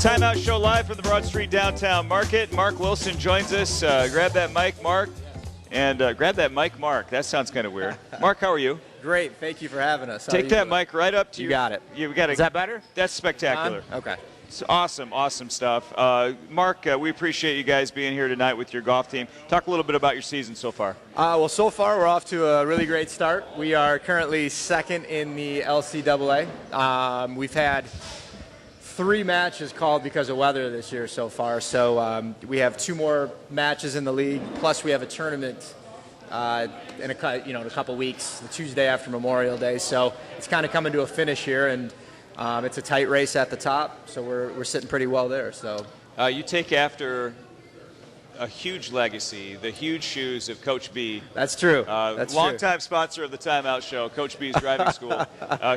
Timeout Show live from the Broad Street Downtown Market. Mark Wilson joins us. Grab that mic, Mark. And grab that mic, Mark. That sounds kind of weird. Mark, how are you? Great. Thank you for having us. Take that mic right up to you. You got it. You got it. Is that better? That's spectacular. Okay. It's awesome, awesome stuff. Mark, we appreciate you guys being here tonight with your golf team. Talk a little bit about your season so far. Well, so far we're off to a really great start. We are currently second in the LCAA. We've had 3 matches called because of weather this year so far. So we have 2 more matches in the league, plus we have a tournament in a couple weeks, the Tuesday after Memorial Day. So it's kind of coming to a finish here, and it's a tight race at the top. So we're sitting pretty well there. So you take after a huge legacy, the huge shoes of Coach B. That's true. That's longtime sponsor of the Timeout Show, Coach B's Driving School,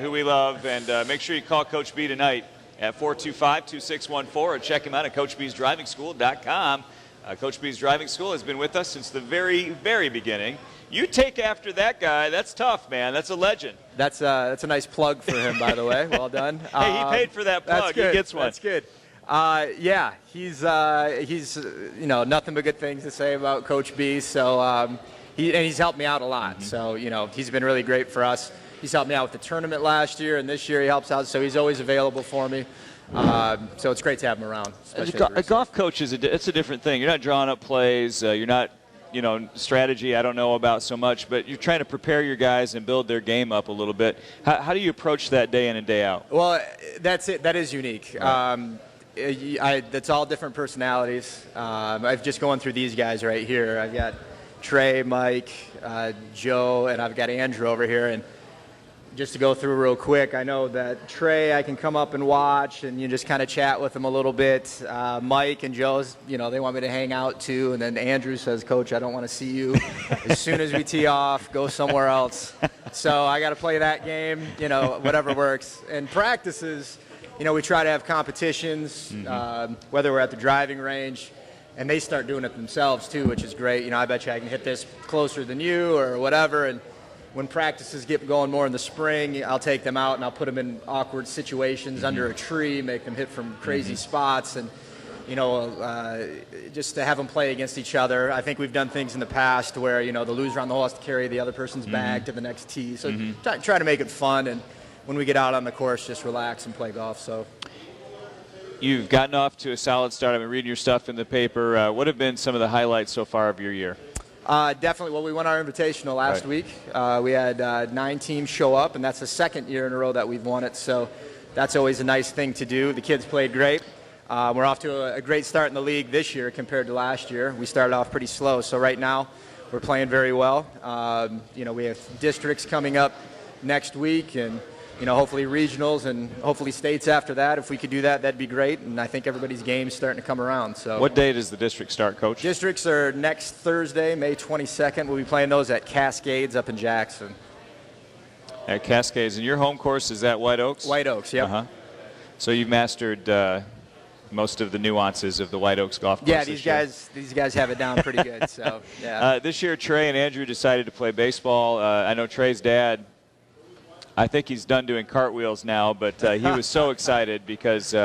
who we love. And make sure you call Coach B tonight at 425-2614 or check him out at CoachB'sDrivingSchool.com. Coach B's Driving School has been with us since the very, very beginning. You take after that guy. That's tough, man. That's a legend. That's a nice plug for him, by the way. Well done. Hey, he paid for that plug. He gets one. That's good. Yeah, he's nothing but good things to say about Coach B. So he's helped me out a lot. Mm-hmm. So he's been really great for us. He's helped me out with the tournament last year, and this year he helps out. So he's always available for me. So it's great to have him around. A golf coach it's a different thing. You're not drawing up plays. You're not, strategy I don't know about so much, but you're trying to prepare your guys and build their game up a little bit. How do you approach that day in and day out? Well, that's it. That is unique. Right. That's all different personalities. I've just going through these guys right here. I've got Trey, Mike, Joe, and I've got Andrew over here. And just to go through real quick, I know that Trey, I can come up and watch, and you just kind of chat with him a little bit. Mike and Joe's, they want me to hang out too. And then Andrew says, Coach, I don't want to see you. As soon as we tee off, go somewhere else. So I got to play that game, whatever works. And practices, we try to have competitions, whether we're at the driving range, and they start doing it themselves too, which is great. I bet you I can hit this closer than you or whatever. And when practices get going more in the spring, I'll take them out and I'll put them in awkward situations under a tree, make them hit from crazy spots, and just to have them play against each other. I think we've done things in the past where the loser on the hole has to carry the other person's bag to the next tee. So try to make it fun, and when we get out on the course, just relax and play golf. So you've gotten off to a solid start. I've been reading your stuff in the paper. What have been some of the highlights so far of your year? Definitely. Well, we won our invitational last week. We had 9 teams show up, and that's the second year in a row that we've won it. So that's always a nice thing to do. The kids played great. We're off to a great start in the league this year compared to last year. We started off pretty slow. So right now we're playing very well. We have districts coming up next week, and hopefully regionals and hopefully states after that. If we could do that, that'd be great. And I think everybody's game's starting to come around. So, what day does the district start, Coach? Districts are next Thursday, May 22nd. We'll be playing those at Cascades up in Jackson. At Cascades. And your home course is at White Oaks? White Oaks, yep. So you've mastered most of the nuances of the White Oaks golf course. Yeah, these guys have it down pretty good. So yeah. This year, Trey and Andrew decided to play baseball. I know Trey's dad, I think he's done doing cartwheels now, but he was so excited because,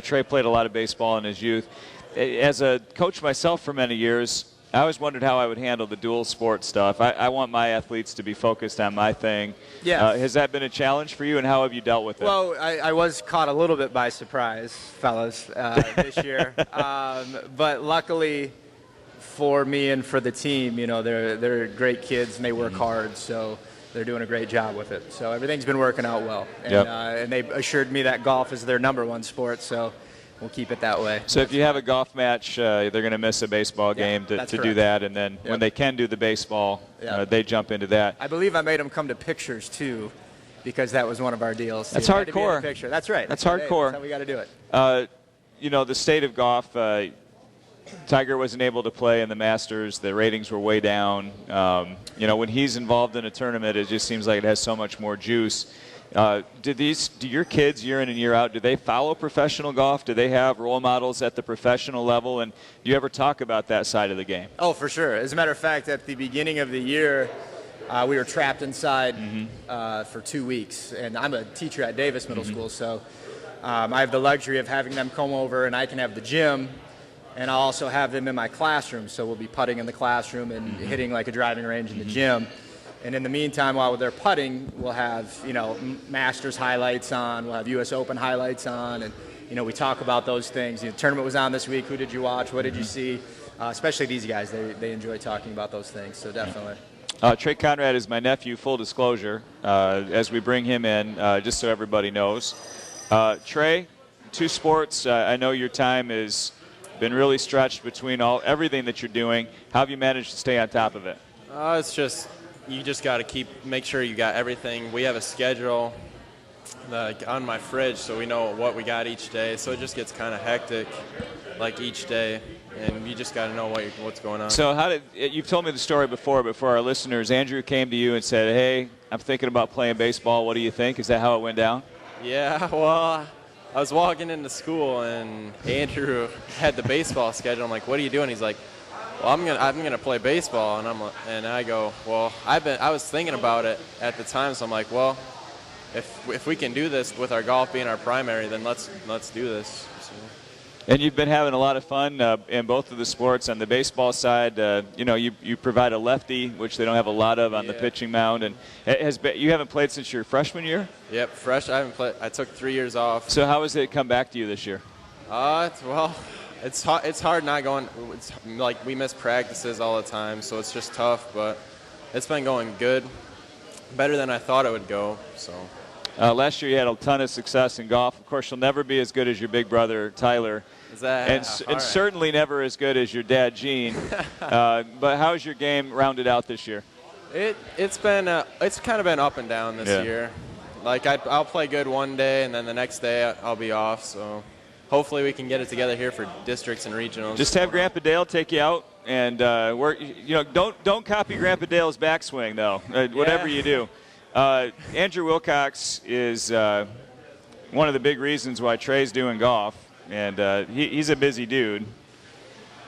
Trey played a lot of baseball in his youth. As a coach myself for many years, I always wondered how I would handle the dual sport stuff. I want my athletes to be focused on my thing. Yeah. Has that been a challenge for you, and how have you dealt with it? Well, I was caught a little bit by surprise, fellas, this year. But luckily for me and for the team, they're great kids and they work hard, so they're doing a great job with it. So everything's been working out well. And, and they assured me that golf is their number 1 sport, so we'll keep it that way. So if you have a golf match, they're going to miss a baseball game to do that, and then when they can do the baseball, they jump into that. I believe I made them come to pictures, too, because that was one of our deals. That's hardcore. Picture. That's right. That's hardcore. That's how we got to do it. The state of golf, Tiger wasn't able to play in the Masters. The ratings were way down. When he's involved in a tournament, it just seems like it has so much more juice. Do your kids, year in and year out, do they follow professional golf? Do they have role models at the professional level? And do you ever talk about that side of the game? Oh, for sure. As a matter of fact, at the beginning of the year, we were trapped inside for 2 weeks. And I'm a teacher at Davis Middle School, so I have the luxury of having them come over, and I can have the gym, and I'll also have them in my classroom. So we'll be putting in the classroom and hitting like a driving range in the gym. And in the meantime, while they're putting, we'll have, Masters highlights on, we'll have U.S. Open highlights on, and, we talk about those things. The tournament was on this week. Who did you watch? What did you see? Especially these guys, they enjoy talking about those things, so definitely. Trey Conrad is my nephew, full disclosure, as we bring him in, just so everybody knows. Trey, 2 sports. I know your time has been really stretched between everything that you're doing. How have you managed to stay on top of it? It's just, you just got to make sure you got everything. We have a schedule on my fridge, so we know what we got each day. So it just gets kind of hectic, like each day, and you just got to know what's going on. So you've told me the story before, but for our listeners, Andrew came to you and said, "Hey, I'm thinking about playing baseball. What do you think?" Is that how it went down? Yeah, well, I was walking into school and Andrew had the baseball schedule. I'm like, "What are you doing?" He's like, "Well, I'm gonna play baseball," and I go, "Well, I was thinking about it at the time, so I'm like, well, if we can do this with our golf being our primary, then let's do this." So. And you've been having a lot of fun in both of the sports. On the baseball side, you provide a lefty, which they don't have a lot of on the pitching mound, and you haven't played since your freshman year? Yep, fresh. I haven't played. I took 3 years off. So how has it come back to you this year? It's hard not going. It's like we miss practices all the time, so it's just tough. But it's been going good, better than I thought it would go. So. Last year you had a ton of success in golf. Of course, you'll never be as good as your big brother Tyler, and certainly never as good as your dad Gene. But how's your game rounded out this year? It's kind of been up and down this year. Like I'll play good one day, and then the next day I'll be off. So hopefully we can get it together here for districts and regionals. Just have Grandpa Dale take you out, and don't copy Grandpa Dale's backswing though. Whatever you do. Andrew Wilcox is one of the big reasons why Trey's doing golf, and he's a busy dude.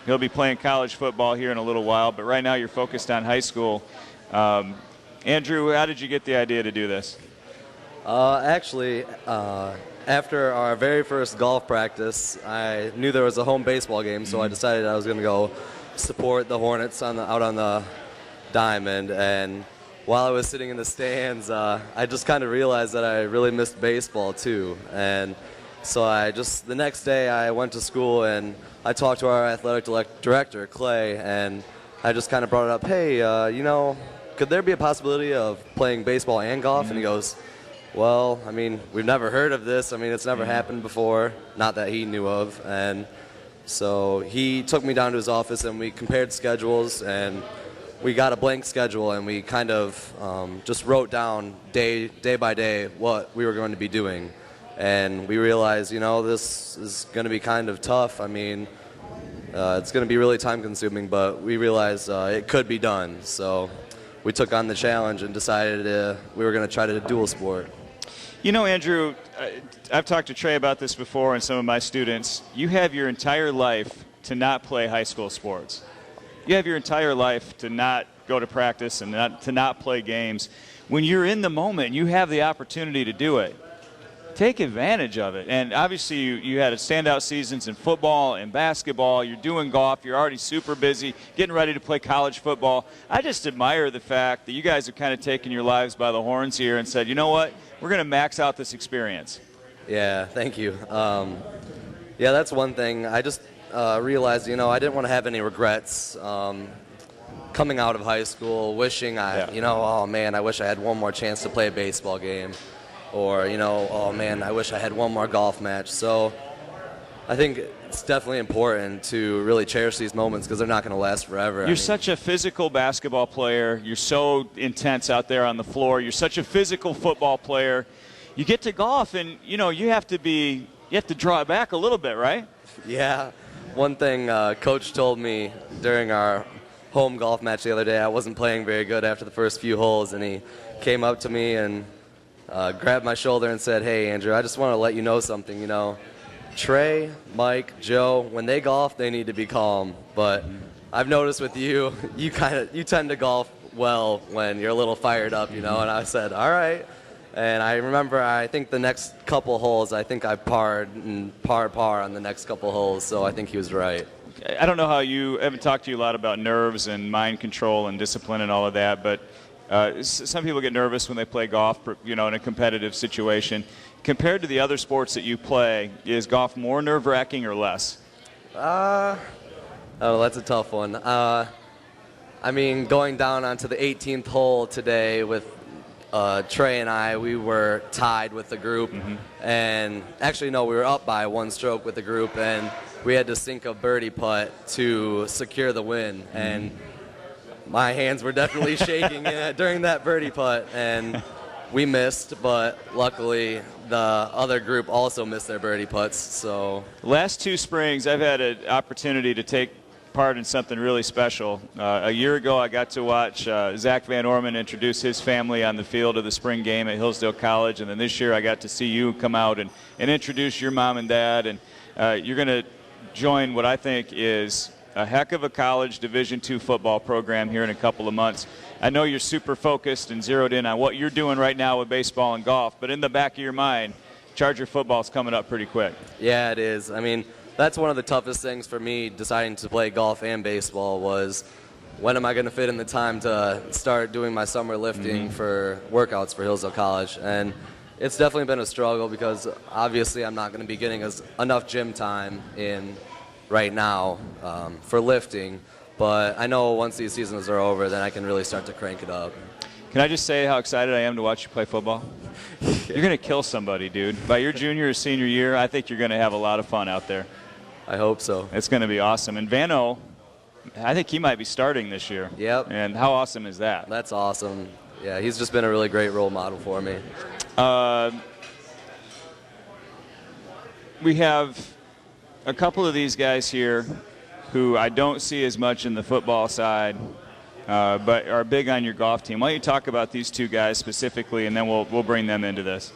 He'll be playing college football here in a little while, but right now you're focused on high school. Andrew, how did you get the idea to do this? After our very first golf practice, I knew there was a home baseball game, so I decided I was going to go support the Hornets out on the diamond. And while I was sitting in the stands, I just kind of realized that I really missed baseball too. And so the next day I went to school and I talked to our athletic director, Clay, and I just kind of brought it up, hey, could there be a possibility of playing baseball and golf? And he goes, well, I mean, we've never heard of this. I mean, it's never happened before, not that he knew of. And so he took me down to his office and we compared schedules, and we got a blank schedule, and we kind of just wrote down day by day what we were going to be doing. And we realized, this is going to be kind of tough. I mean, it's going to be really time-consuming, but we realized it could be done. So we took on the challenge and decided we were going to try to dual sport. Andrew, I've talked to Trey about this before and some of my students. You have your entire life to not play high school sports. You have your entire life to not go to practice and to not play games. When you're in the moment, you have the opportunity to do it. Take advantage of it. And obviously you had standout seasons in football and basketball. You're doing golf. You're already super busy, getting ready to play college football. I just admire the fact that you guys have kind of taken your lives by the horns here and said, you know what, we're going to max out this experience. Yeah, thank you. That's one thing. I just realized, I didn't want to have any regrets coming out of high school, wishing oh man, I wish I had one more chance to play a baseball game, or oh man, I wish I had one more golf match. So I think it's definitely important to really cherish these moments because they're not going to last forever. You're such a physical basketball player. You're so intense out there on the floor. You're such a physical football player. You get to golf, and you have to draw it back a little bit, right? Yeah. One thing Coach told me during our home golf match the other day, I wasn't playing very good after the first few holes, and he came up to me and grabbed my shoulder and said, hey, Andrew, I just want to let you know something, Trey, Mike, Joe, when they golf, they need to be calm. But I've noticed with you, you tend to golf well when you're a little fired up, And I said, all right. And I remember, I think the next couple holes, I think I parred and par on the next couple holes, so I think he was right. I don't know how I haven't talked to you a lot about nerves and mind control and discipline and all of that, but some people get nervous when they play golf, in a competitive situation. Compared to the other sports that you play, is golf more nerve-wracking or less? Oh, that's a tough one. Going down onto the 18th hole today with Trey and I, we were tied with the group. And actually, no, we were up by one stroke with the group, and we had to sink a birdie putt to secure the win. And my hands were definitely shaking during that birdie putt, and we missed, but luckily the other group also missed their birdie putts. So last 2 springs, I've had an opportunity to take part in something really special. A year ago, I got to watch Zach Van Orman introduce his family on the field of the spring game at Hillsdale College, and then this year I got to see you come out and introduce your mom and dad, and you're going to join what I think is a heck of a college Division II football program here in a couple of months. I know you're super focused and zeroed in on what you're doing right now with baseball and golf, but in the back of your mind, Charger football's coming up pretty quick. Yeah, it is. That's one of the toughest things for me deciding to play golf and baseball was when am I going to fit in the time to start doing my summer lifting for workouts for Hillsdale College. And it's definitely been a struggle because obviously I'm not going to be getting enough gym time in right now for lifting. But I know once these seasons are over, then I can really start to crank it up. Can I just say how excited I am to watch you play football? You're going to kill somebody, dude. By your junior or senior year, I think you're going to have a lot of fun out there. I hope so. It's going to be awesome. And Vano, I think he might be starting this year. Yep. And how awesome is that? That's awesome. Yeah, he's just been a really great role model for me. We have a couple of these guys here who I don't see as much in the football side, but are big on your golf team. Why don't you talk about these 2 guys specifically, and then we'll bring them into this.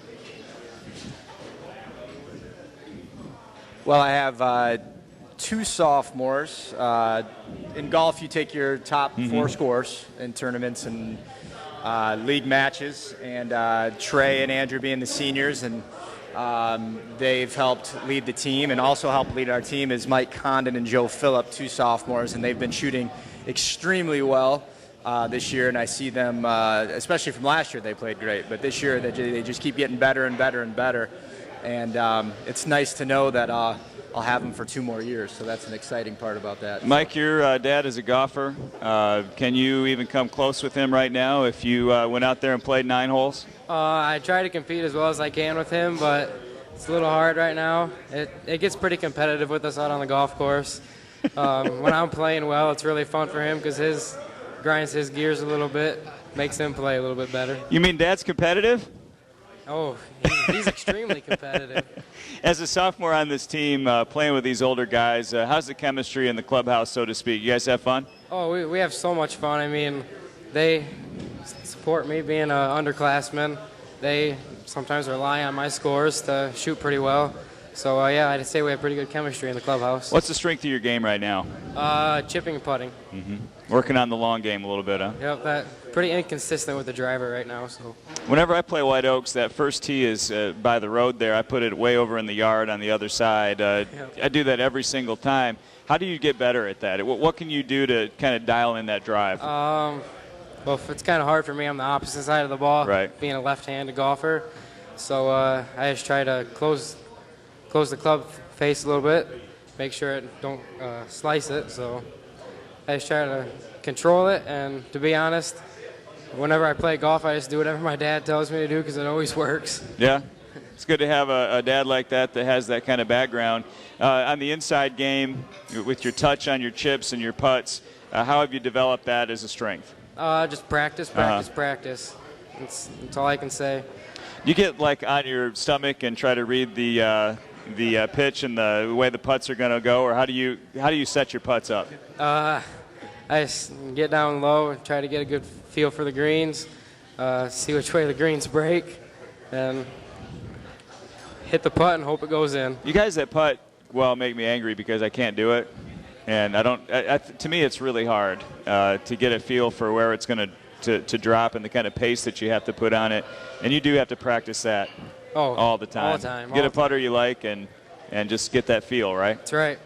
Well, I have 2 sophomores. In golf, you take your top 4 scores in tournaments and league matches, and Trey and Andrew being the seniors, and they've helped lead the team, and also helped lead our team is Mike Condon and Joe Phillip, 2 sophomores, and they've been shooting extremely well this year, and I see them, especially from last year, they played great, but this year they just keep getting better and better and better. And it's nice to know that I'll have him for 2 more years, so that's an exciting part about that. Mike, your dad is a golfer. Can you even come close with him right now if you went out there and played 9 holes? I try to compete as well as I can with him, but it's a little hard right now. It gets pretty competitive with us out on the golf course. When I'm playing well, it's really fun for him because his grinds his gears a little bit, makes him play a little bit better. You mean Dad's competitive? Oh, he's extremely competitive. As a sophomore on this team, playing with these older guys, how's the chemistry in the clubhouse, so to speak? You guys have fun? Oh, we have so much fun. They support me being an underclassman. They sometimes rely on my scores to shoot pretty well. So, I'd say we have pretty good chemistry in the clubhouse. What's the strength of your game right now? Chipping and putting. Working on the long game a little bit, huh? Yep, pretty inconsistent with the driver right now. So whenever I play White Oaks, that first tee is by the road there. I put it way over in the yard on the other side. I do that every single time. How do you get better at that? What can you do to kind of dial in that drive? Well, it's kind of hard for me. I'm the opposite side of the ball, right, being a left-handed golfer. So I just try to close the club face a little bit, make sure it don't slice it. So I just try to control it, and to be honest, whenever I play golf, I just do whatever my dad tells me to do because it always works. Yeah, it's good to have a dad like that has that kind of background. On the inside game, with your touch on your chips and your putts, how have you developed that as a strength? Just practice. That's all I can say. You get like on your stomach and try to read the pitch and the way the putts are going to go, or how do you set your putts up? I just get down low and try to get a good feel for the greens, see which way the greens break, and hit the putt and hope it goes in. You guys that putt make me angry because I can't do it, and I don't. To me, it's really hard to get a feel for where it's going to to drop and the kind of pace that you have to put on it. And you do have to practice that all the time. All the time. Get a putter you like and just get that feel, right? That's right.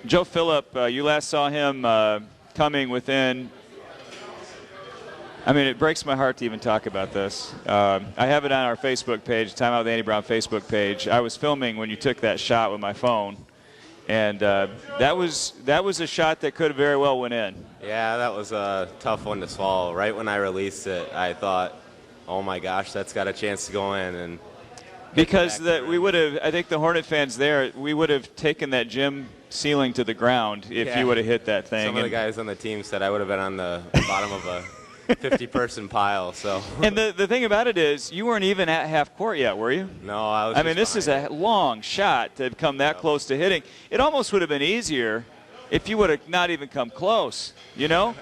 Joe Phillip, you last saw him coming within. I mean, it breaks my heart to even talk about this. I have it on our Facebook page, Time Out with Andy Brown Facebook page. I was filming when you took that shot with my phone, and that was a shot that could have very well went in. Yeah, that was a tough one to swallow. Right when I released it, I thought, oh my gosh, that's got a chance to go in. And because we would have, I think the Hornet fans there, we would have taken that gym ceiling to the ground if you would have hit that thing. Some of the guys on the team said I would have been on the bottom of a 50-person pile. So. And the thing about it is, you weren't even at half court yet, were you? No, I was. I mean, this is a long shot to come that close to hitting. It almost would have been easier if you would have not even come close. You know,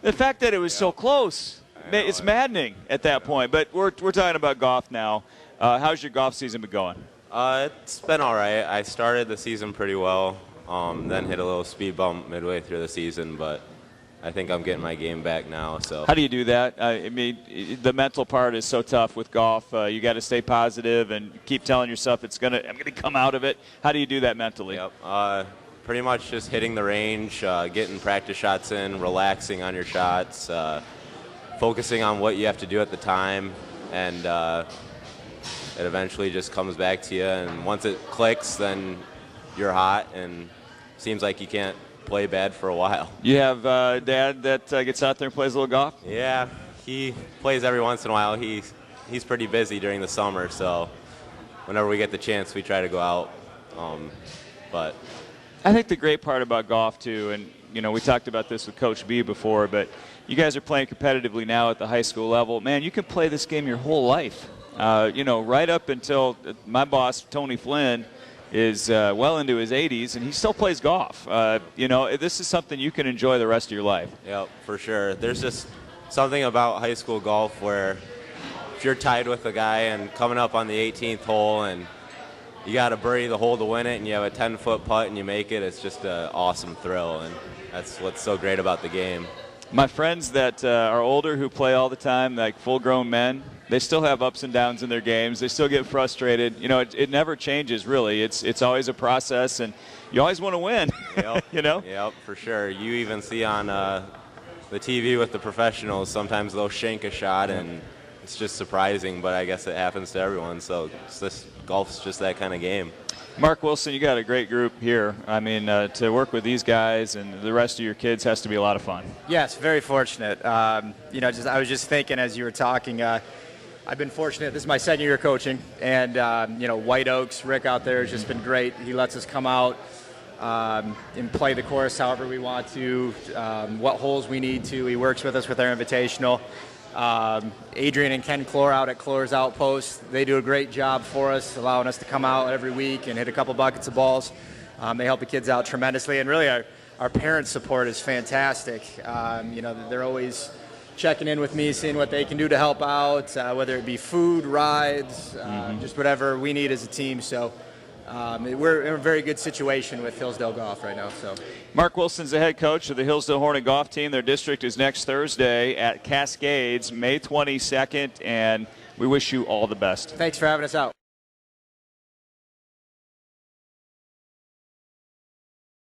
the fact that it was so close, it's maddening at that point. But we're talking about golf now. How's your golf season been going? It's been all right. I started the season pretty well, then hit a little speed bump midway through the season, but I think I'm getting my game back now. So how do you do that? I mean, the mental part is so tough with golf. You got to stay positive and keep telling yourself I'm gonna come out of it. How do you do that mentally? Yep. Pretty much just hitting the range, getting practice shots in, relaxing on your shots, focusing on what you have to do at the time, and it eventually just comes back to you. And once it clicks, then you're hot, and seems like you can't play bad for a while. You have Dad that gets out there and plays a little golf? Yeah, he plays every once in a while. He's pretty busy during the summer, so whenever we get the chance, we try to go out. But I think the great part about golf too, and you know, we talked about this with Coach B before, but you guys are playing competitively now at the high school level. Man, you can play this game your whole life. You know, right up until my boss Tony Flynn is well into his 80s, and he still plays golf. You know, this is something you can enjoy the rest of your life. Yep, for sure. There's just something about high school golf where if you're tied with a guy and coming up on the 18th hole and you got to birdie the hole to win it and you have a 10-foot putt and you make it, it's just an awesome thrill, and that's what's so great about the game. My friends that are older who play all the time, like full-grown men, they still have ups and downs in their games. They still get frustrated. You know, it never changes, really. It's always a process, and you always want to win. Yep. You know? Yep, for sure. You even see on the TV with the professionals, sometimes they'll shank a shot, and it's just surprising, but I guess it happens to everyone. So golf's just that kind of game. Mark Wilson, you got a great group here. I mean, to work with these guys and the rest of your kids has to be a lot of fun. Yes, very fortunate. You know, I was just thinking as you were talking, I've been fortunate. This is my second year coaching, and you know, White Oaks, Rick out there has just been great. He lets us come out and play the course however we want to, what holes we need to. He works with us with our invitational. Adrian and Ken Clore out at Clore's Outpost, they do a great job for us, allowing us to come out every week and hit a couple buckets of balls. They help the kids out tremendously, and really our parents' support is fantastic. You know, they're always checking in with me, seeing what they can do to help out, whether it be food, rides, just whatever we need as a team. So we're in a very good situation with Hillsdale Golf right now. So, Mark Wilson's the head coach of the Hillsdale Hornet Golf team. Their district is next Thursday at Cascades, May 22nd, and we wish you all the best. Thanks for having us out.